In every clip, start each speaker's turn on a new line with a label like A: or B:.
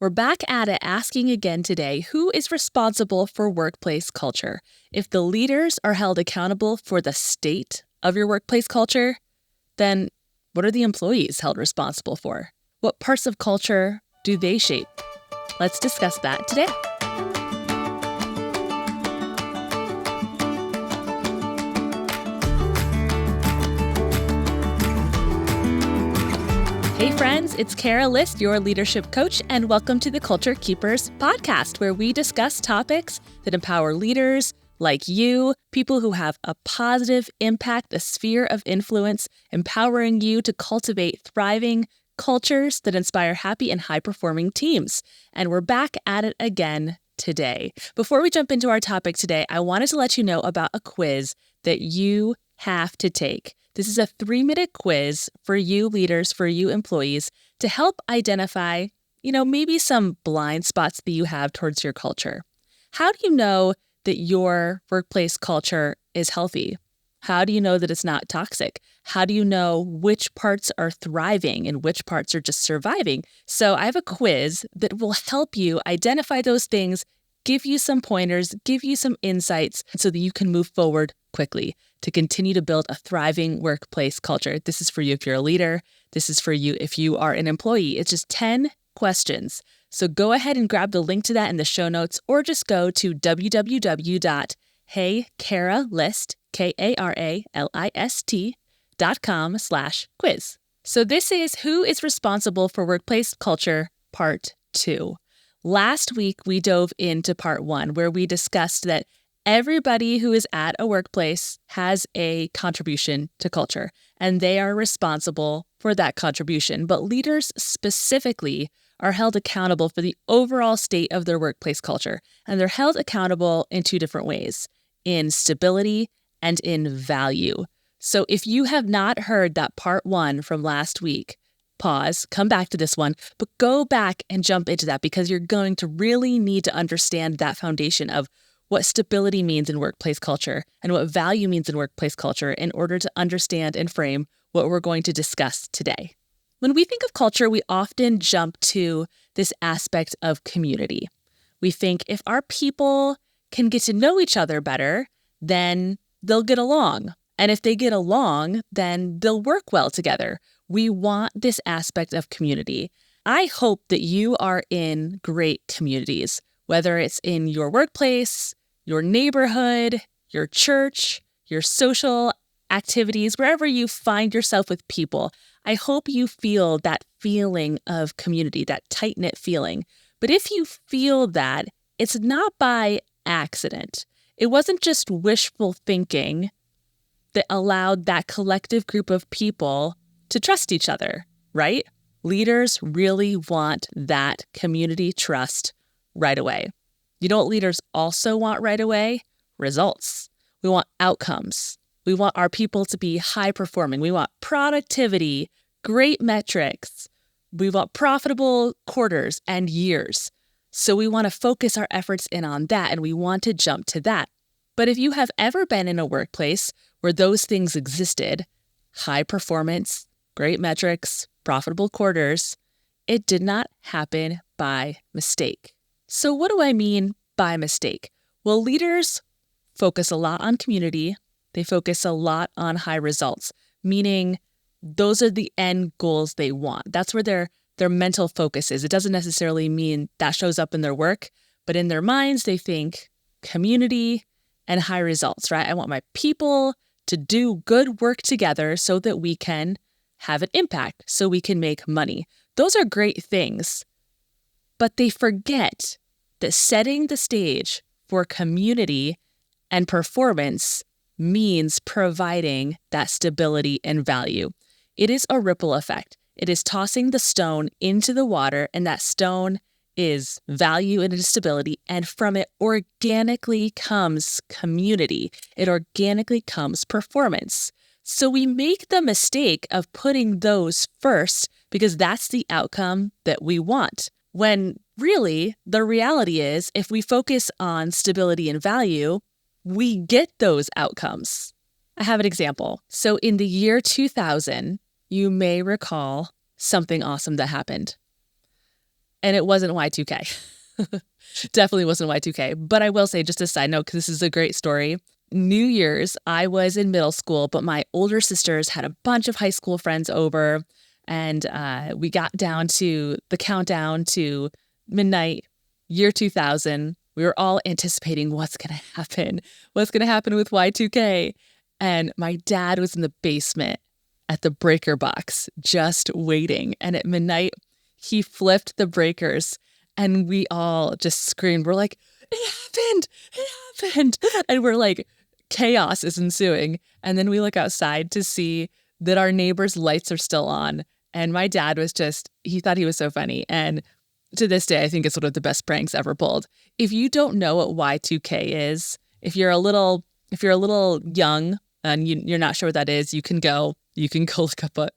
A: We're back at it asking again today, who is responsible for workplace culture? If the leaders are held accountable for the state of your workplace culture, then what are the employees held responsible for? What parts of culture do they shape? Let's discuss that today. Hey friends, it's Kara List, your leadership coach, and welcome to the Culture Keepers podcast, where we discuss topics that empower leaders like you, people who have a positive impact, a sphere of influence, empowering you to cultivate thriving cultures that inspire happy and high-performing teams. And we're back at it again today. Before we jump into our topic today, I wanted to let you know about a quiz that you have to take. This is a 3-minute quiz for you leaders, for you employees, to help identify, maybe some blind spots that you have towards your culture. How do you know that your workplace culture is healthy? How do you know that it's not toxic? How do you know which parts are thriving and which parts are just surviving? So I have a quiz that will help you identify those things, give you some pointers, give you some insights so that you can move forward quickly to continue to build a thriving workplace culture. This is for you if you're a leader. This is for you if you are an employee. It's just 10 questions. So go ahead and grab the link to that in the show notes, or just go to www.heykaralist, KARALIST.com/quiz. So this is Who is Responsible for Workplace Culture, Part 2. Last week, we dove into Part 1, where we discussed that everybody who is at a workplace has a contribution to culture, and they are responsible for that contribution. But leaders specifically are held accountable for the overall state of their workplace culture, and they're held accountable in 2 different ways, in stability and in value. So if you have not heard that Part 1 from last week, pause, come back to this one, but go back and jump into that, because you're going to really need to understand that foundation of what stability means in workplace culture and what value means in workplace culture in order to understand and frame what we're going to discuss today. When we think of culture, we often jump to this aspect of community. We think if our people can get to know each other better, then they'll get along. And if they get along, then they'll work well together. We want this aspect of community. I hope that you are in great communities, whether it's in your workplace, your neighborhood, your church, your social activities, wherever you find yourself with people. I hope you feel that feeling of community, that tight-knit feeling. But if you feel that, it's not by accident. It wasn't just wishful thinking that allowed that collective group of people to trust each other, right? Leaders really want that community trust right away. You know what leaders also want right away? Results. We want outcomes. We want our people to be high performing. We want productivity, great metrics. We want profitable quarters and years. So we want to focus our efforts in on that, and we want to jump to that. But if you have ever been in a workplace where those things existed, high performance, great metrics, profitable quarters, it did not happen by mistake. So what do I mean by mistake? Well, leaders focus a lot on community. They focus a lot on high results, meaning those are the end goals they want. That's where their mental focus is. It doesn't necessarily mean that shows up in their work, but in their minds, they think community and high results, right? I want my people to do good work together so that we can have an impact, so we can make money. Those are great things, but they forget that setting the stage for community and performance means providing that stability and value. It is a ripple effect. It is tossing the stone into the water, and that stone is value and it is stability, and from it organically comes community. It organically comes performance. So we make the mistake of putting those first because that's the outcome that we want. When really, the reality is, if we focus on stability and value, we get those outcomes. I have an example. So in the year 2000, you may recall something awesome that happened. And it wasn't Y2K. Definitely wasn't Y2K. But I will say, just a side note, because this is a great story. New Year's, I was in middle school, but my older sisters had a bunch of high school friends over. And we got down to the countdown to midnight, year 2000. We were all anticipating what's going to happen. What's going to happen with Y2K? And my dad was in the basement at the breaker box, just waiting. And at midnight, he flipped the breakers and we all just screamed. We're like, it happened! It happened! And we're like, chaos is ensuing. And then we look outside to see that our neighbor's lights are still on. And my dad was he thought he was so funny. And to this day, I think it's one of the best pranks ever pulled. If you don't know what Y2K is, if you're a little young and you're not sure what that is, you can go look up what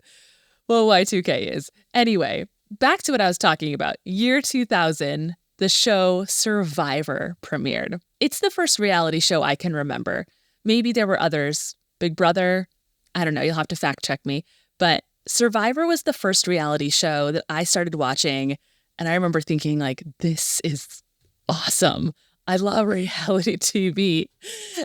A: Y2K is. Anyway, back to what I was talking about. Year 2000, the show Survivor premiered. It's the first reality show I can remember. Maybe there were others. Big Brother, I don't know, you'll have to fact check me. But Survivor was the first reality show that I started watching. And I remember thinking, like, this is awesome. I love reality TV.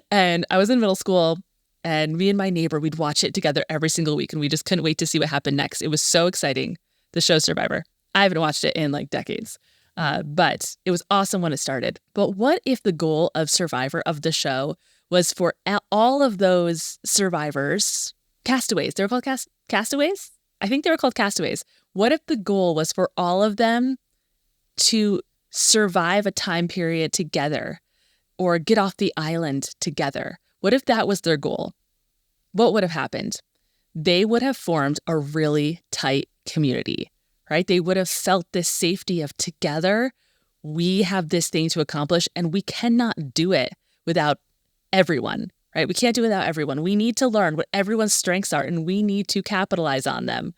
A: And I was in middle school, and me and my neighbor, we'd watch it together every single week. And we just couldn't wait to see what happened next. It was so exciting, the show Survivor. I haven't watched it in like decades. But it was awesome when it started. But what if the goal of Survivor, of the show, was for all of those survivors, castaways, they were called castaways? I think they were called castaways. What if the goal was for all of them to survive a time period together or get off the island together? What if that was their goal? What would have happened? They would have formed a really tight community, right? They would have felt this safety of together. We have this thing to accomplish, and we cannot do it without everyone, right? We can't do it without everyone. We need to learn what everyone's strengths are, and we need to capitalize on them.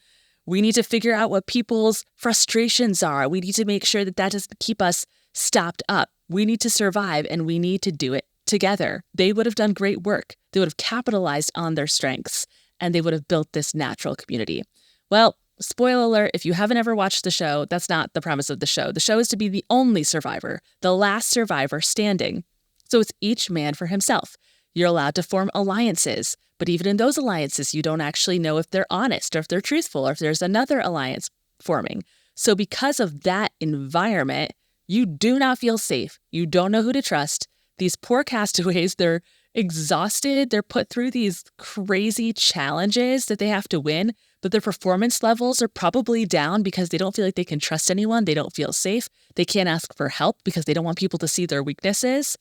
A: We need to figure out what people's frustrations are. We need to make sure that doesn't keep us stopped up. We need to survive, and we need to do it together. They would have done great work. They would have capitalized on their strengths, and they would have built this natural community. Well, spoiler alert, if you haven't ever watched the show, that's not the premise of the show. The show is to be the only survivor, the last survivor standing. So it's each man for himself. You're allowed to form alliances, but even in those alliances, you don't actually know if they're honest or if they're truthful or if there's another alliance forming. So because of that environment, you do not feel safe. You don't know who to trust. These poor castaways, they're exhausted. They're put through these crazy challenges that they have to win, but their performance levels are probably down because they don't feel like they can trust anyone. They don't feel safe. They can't ask for help because they don't want people to see their weaknesses.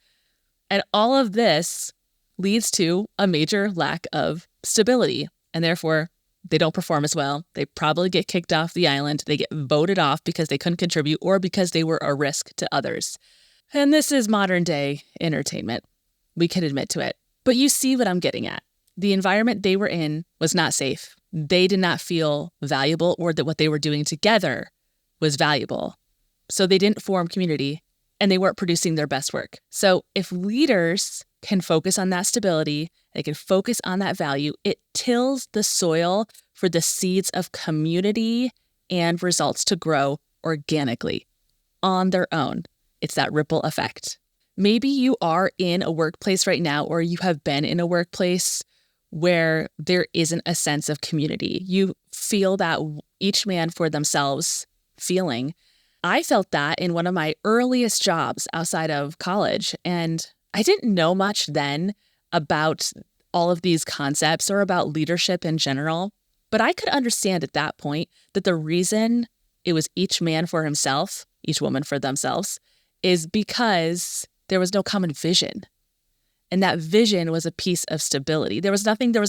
A: And all of this leads to a major lack of stability, and therefore they don't perform as well. They probably get kicked off the island. They get voted off because they couldn't contribute or because they were a risk to others. And this is modern day entertainment. We can admit to it. But you see what I'm getting at. The environment they were in was not safe. They did not feel valuable or that what they were doing together was valuable. So they didn't form community and they weren't producing their best work. So if leaders can focus on that stability, they can focus on that value, it tills the soil for the seeds of community and results to grow organically on their own. It's that ripple effect. Maybe you are in a workplace right now, or you have been in a workplace where there isn't a sense of community. You feel that each man for themselves feeling. I felt that in one of my earliest jobs outside of college, and I didn't know much then about all of these concepts or about leadership in general, but I could understand at that point that the reason it was each man for himself, each woman for themselves, is because there was no common vision. And that vision was a piece of stability. There was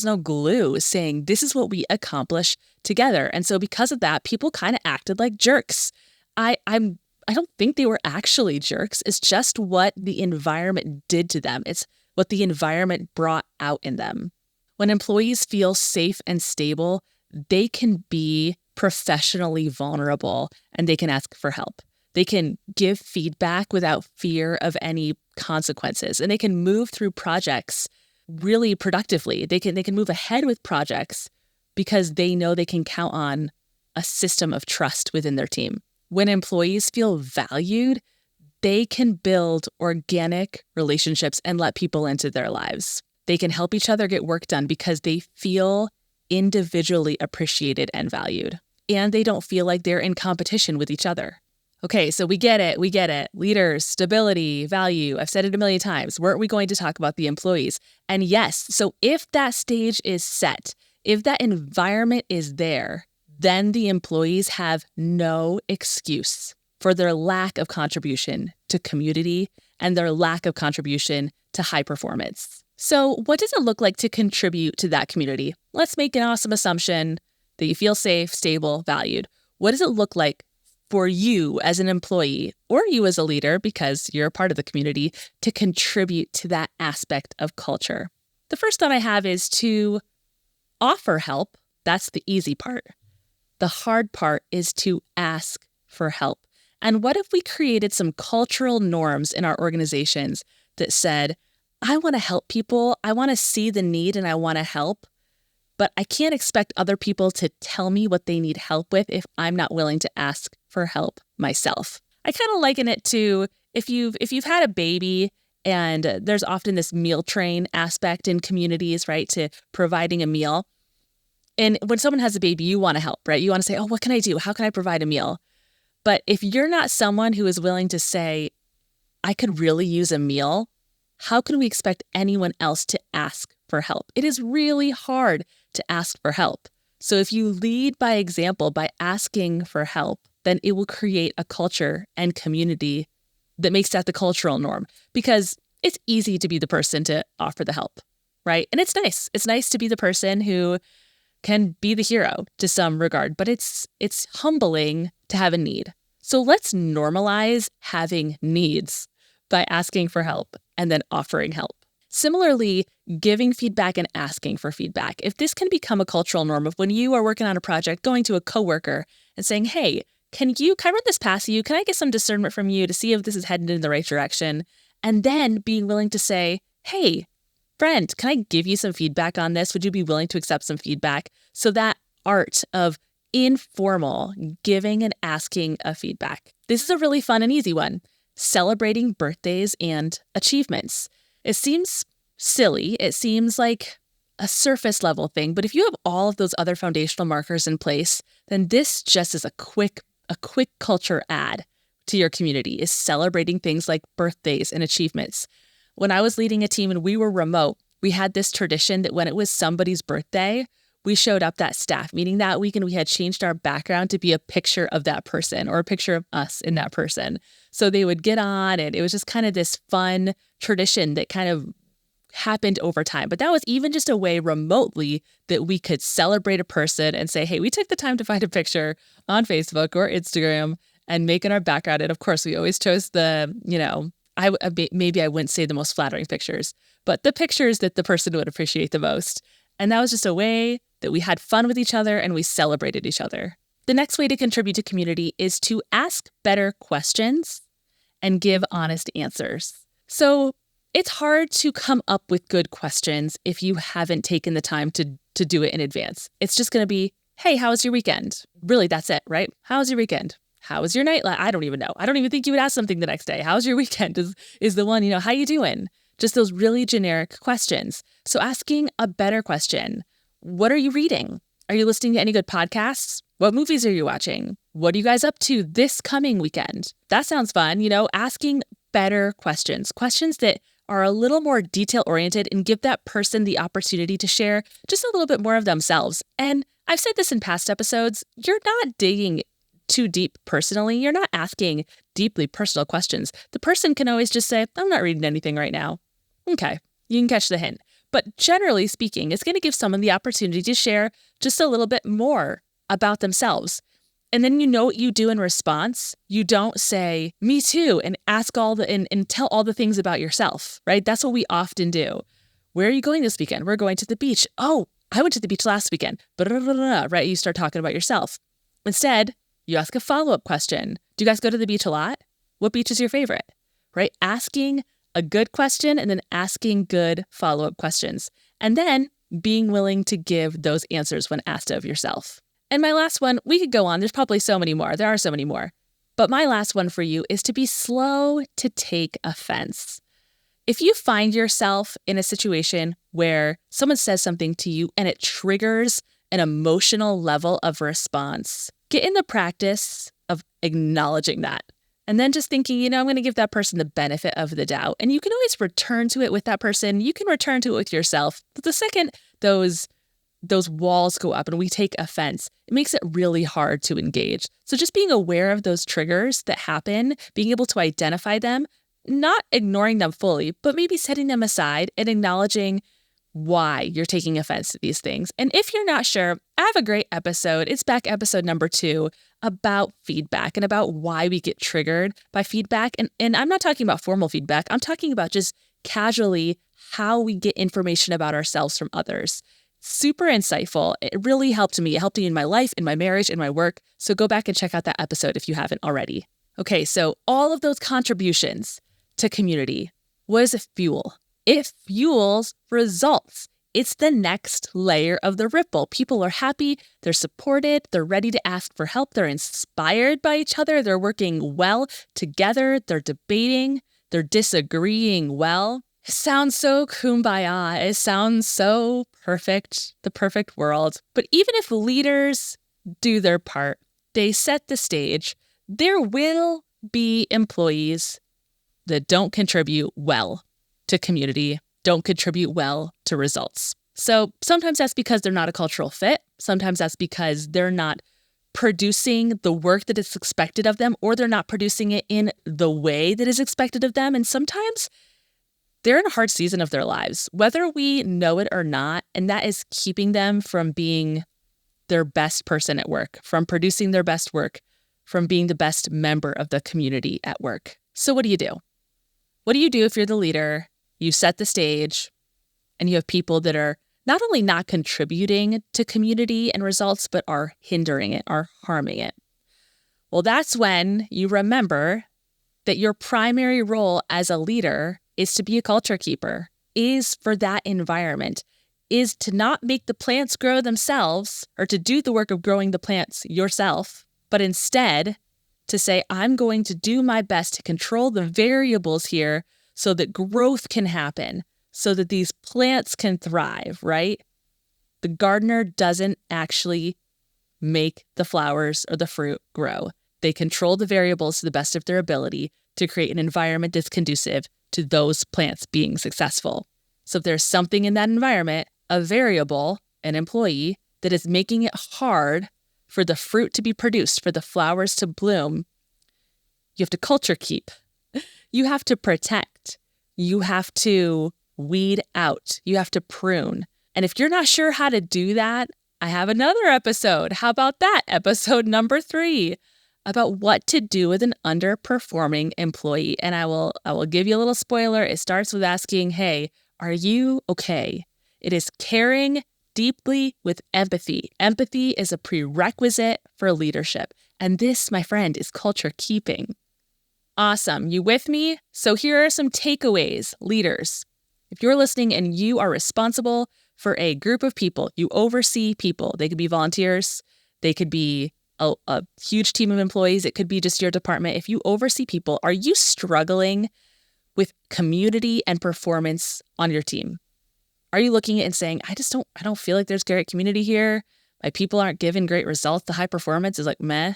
A: no glue saying, this is what we accomplish together. And so because of that, people kind of acted like jerks. I don't think they were actually jerks. It's just what the environment did to them. It's what the environment brought out in them. When employees feel safe and stable, they can be professionally vulnerable and they can ask for help. They can give feedback without fear of any consequences, and they can move through projects really productively. They can move ahead with projects because they know they can count on a system of trust within their team. When employees feel valued, they can build organic relationships and let people into their lives. They can help each other get work done because they feel individually appreciated and valued. And they don't feel like they're in competition with each other. Okay, so we get it. Leaders, stability, value. I've said it a million times. Weren't we going to talk about the employees? And yes, so if that stage is set, if that environment is there, then the employees have no excuse for their lack of contribution to community and their lack of contribution to high performance. So what does it look like to contribute to that community? Let's make an awesome assumption that you feel safe, stable, valued. What does it look like for you as an employee or you as a leader, because you're a part of the community, to contribute to that aspect of culture? The first thought I have is to offer help. That's the easy part. The hard part is to ask for help. And what if we created some cultural norms in our organizations that said, I want to help people, I want to see the need and I want to help, but I can't expect other people to tell me what they need help with if I'm not willing to ask for help myself. I kind of liken it to if you've had a baby, and there's often this meal train aspect in communities, right, to providing a meal. And when someone has a baby, you want to help, right? You want to say, oh, what can I do? How can I provide a meal? But if you're not someone who is willing to say, I could really use a meal, how can we expect anyone else to ask for help? It is really hard to ask for help. So if you lead by example, by asking for help, then it will create a culture and community that makes that the cultural norm, because it's easy to be the person to offer the help, right? And it's nice. It's nice to be the person who can be the hero to some regard, but it's humbling to have a need. So let's normalize having needs by asking for help and then offering help. Similarly, giving feedback and asking for feedback. If this can become a cultural norm of when you are working on a project, going to a coworker and saying, hey, can I run this past you? Can I get some discernment from you to see if this is headed in the right direction? And then being willing to say, hey, friend, can I give you some feedback on this? Would you be willing to accept some feedback? So that art of informal giving and asking of feedback. This is a really fun and easy one. Celebrating birthdays and achievements. It seems silly. It seems like a surface level thing. But if you have all of those other foundational markers in place, then this just is a quick culture add to your community, is celebrating things like birthdays and achievements. When I was leading a team and we were remote, we had this tradition that when it was somebody's birthday, we showed up that staff meeting that week and we had changed our background to be a picture of that person or a picture of us in that person. So they would get on, and it was just kind of this fun tradition that kind of happened over time. But that was even just a way remotely that we could celebrate a person and say, hey, we took the time to find a picture on Facebook or Instagram and make it our background. And of course, we always chose maybe I wouldn't say the most flattering pictures, but the pictures that the person would appreciate the most. And that was just a way that we had fun with each other and we celebrated each other. The next way to contribute to community is to ask better questions and give honest answers. So it's hard to come up with good questions if you haven't taken the time to do it in advance. It's just going to be, hey, how was your weekend? Really, that's it, right? How was your weekend? How was your night? I don't even know. I don't even think you would ask something the next day. How's your weekend is the one, how you doing? Just those really generic questions. So asking a better question. What are you reading? Are you listening to any good podcasts? What movies are you watching? What are you guys up to this coming weekend? That sounds fun. Asking better questions that are a little more detail-oriented and give that person the opportunity to share just a little bit more of themselves. And I've said this in past episodes, you're not digging too deep personally. You're not asking deeply personal questions. The person can always just say, I'm not reading anything right now. Okay, you can catch the hint. But generally speaking, it's going to give someone the opportunity to share just a little bit more about themselves. And then you know what you do in response. You don't say, me too, and ask and tell all the things about yourself, right? That's what we often do. Where are you going this weekend? We're going to the beach. Oh, I went to the beach last weekend. Right? You start talking about yourself. Instead, you ask a follow-up question. Do you guys go to the beach a lot? What beach is your favorite? Right? Asking a good question and then asking good follow-up questions. And then being willing to give those answers when asked of yourself. And my last one, we could go on. There's probably so many more. There are so many more. But my last one for you is to be slow to take offense. If you find yourself in a situation where someone says something to you and it triggers an emotional level of response, get in the practice of acknowledging that. And then just thinking, I'm going to give that person the benefit of the doubt. And you can always return to it with that person. You can return to it with yourself. But the second those walls go up and we take offense, it makes it really hard to engage. So just being aware of those triggers that happen, being able to identify them, not ignoring them fully, but maybe setting them aside and acknowledging why you're taking offense to these things. And if you're not sure, I have a great episode. It's back episode number 2 about feedback and about why we get triggered by feedback. And I'm not talking about formal feedback. I'm talking about just casually how we get information about ourselves from others. Super insightful. It really helped me. It helped me in my life, in my marriage, in my work. So go back and check out that episode if you haven't already. Okay, so all of those contributions to community, what does it fuel? It fuels results. It's the next layer of the ripple. People are happy, they're supported, they're ready to ask for help, they're inspired by each other, they're working well together, they're debating, they're disagreeing well. It sounds so kumbaya. It sounds so perfect, the perfect world. But even if leaders do their part, they set the stage, there will be employees that don't contribute well to community, don't contribute well to results. So sometimes that's because they're not a cultural fit. Sometimes that's because they're not producing the work that is expected of them, or they're not producing it in the way that is expected of them. And sometimes they're in a hard season of their lives, whether we know it or not, and that is keeping them from being their best person at work, from producing their best work, from being the best member of the community at work. So what do you do? What do you do if you're the leader, you set the stage, and you have people that are not only not contributing to community and results, but are hindering it, are harming it? Well, that's when you remember that your primary role as a leader is to be a culture keeper, is for that environment, is to not make the plants grow themselves or to do the work of growing the plants yourself, but instead to say, I'm going to do my best to control the variables here so that growth can happen, so that these plants can thrive, right? The gardener doesn't actually make the flowers or the fruit grow. They control the variables to the best of their ability to create an environment that's conducive to those plants being successful. So if there's something in that environment, a variable, an employee, that is making it hard for the fruit to be produced, for the flowers to bloom, you have to culture keep. You have to protect. You have to weed out. You have to prune. And if you're not sure how to do that, I have another episode. How about that? Episode number 3, about what to do with an underperforming employee. And I will give you a little spoiler. It starts with asking, hey, are you okay? It is caring deeply with empathy. Empathy is a prerequisite for leadership. And this, my friend, is culture keeping. Awesome. You with me? So here are some takeaways, leaders. If you're listening and you are responsible for a group of people, you oversee people. They could be volunteers. They could be a huge team of employees. It could be just your department. If you oversee people, are you struggling with community and performance on your team? Are you looking at it and saying, I don't feel like there's great community here. My people aren't giving great results. The high performance is like meh.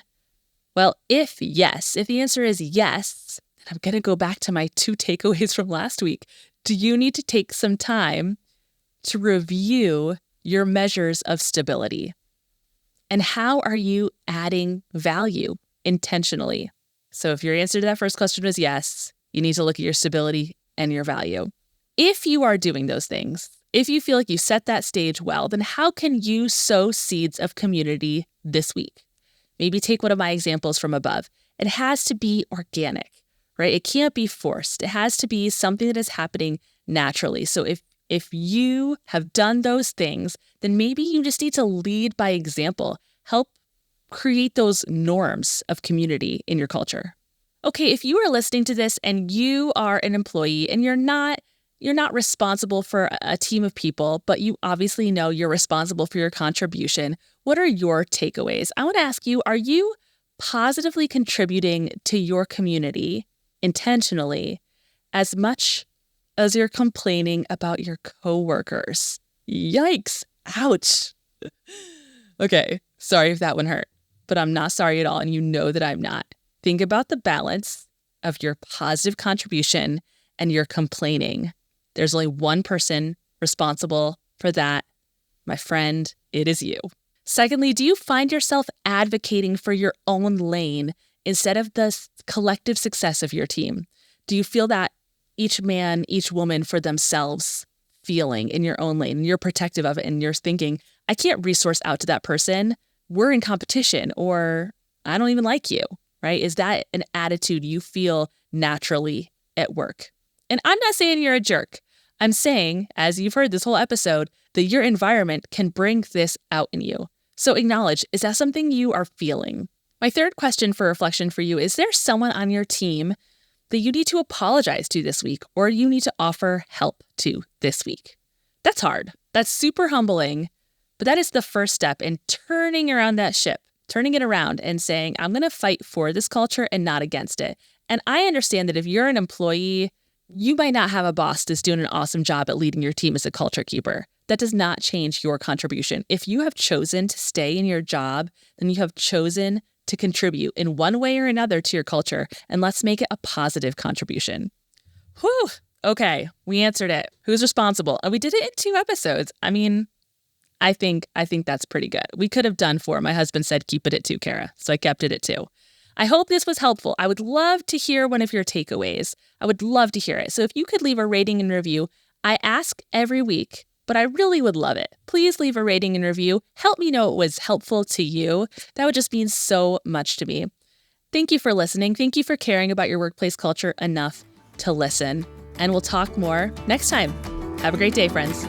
A: Well, if the answer is yes, then I'm going to go back to my 2 takeaways from last week. Do you need to take some time to review your measures of stability? And how are you adding value intentionally? So if your answer to that first question was yes, you need to look at your stability and your value. If you are doing those things, if you feel like you set that stage well, then how can you sow seeds of community this week? Maybe take one of my examples from above. It has to be organic, right? It can't be forced. It has to be something that is happening naturally. So if you have done those things, then maybe you just need to lead by example. Help create those norms of community in your culture. Okay, if you are listening to this and you are an employee and you're not responsible for a team of people, but you obviously know you're responsible for your contribution, what are your takeaways? I want to ask you, are you positively contributing to your community intentionally as much as you're complaining about your coworkers. Yikes. Ouch. Okay, sorry if that one hurt, but I'm not sorry at all, and you know that I'm not. Think about the balance of your positive contribution and your complaining. There's only one person responsible for that. My friend, it is you. Secondly, do you find yourself advocating for your own lane instead of the collective success of your team? Do you feel that each man, each woman for themselves feeling in your own lane, and you're protective of it, and you're thinking, I can't resource out to that person. We're in competition, or I don't even like you, right? Is that an attitude you feel naturally at work? And I'm not saying you're a jerk. I'm saying, as you've heard this whole episode, that your environment can bring this out in you. So acknowledge, is that something you are feeling? My third question for reflection for you, is there someone on your team that you need to apologize to this week, or you need to offer help to this week? That's hard. That's super humbling, but that is the first step in turning around that ship, turning it around and saying, I'm going to fight for this culture and not against it. And I understand that if you're an employee, you might not have a boss that's doing an awesome job at leading your team as a culture keeper. That does not change your contribution. If you have chosen to stay in your job, then you have chosen to contribute in one way or another to your culture, and let's make it a positive contribution. Whew. Okay, we answered it. Who's responsible? And we did it in 2 episodes. I mean, I think that's pretty good. We could have done 4. My husband said keep it at 2, Kara, so I kept it at 2. I hope this was helpful. I would love to hear one of your takeaways. I would love to hear it. So if you could leave a rating and review, I ask every week, but I really would love it. Please leave a rating and review. Help me know it was helpful to you. That would just mean so much to me. Thank you for listening. Thank you for caring about your workplace culture enough to listen. And we'll talk more next time. Have a great day, friends.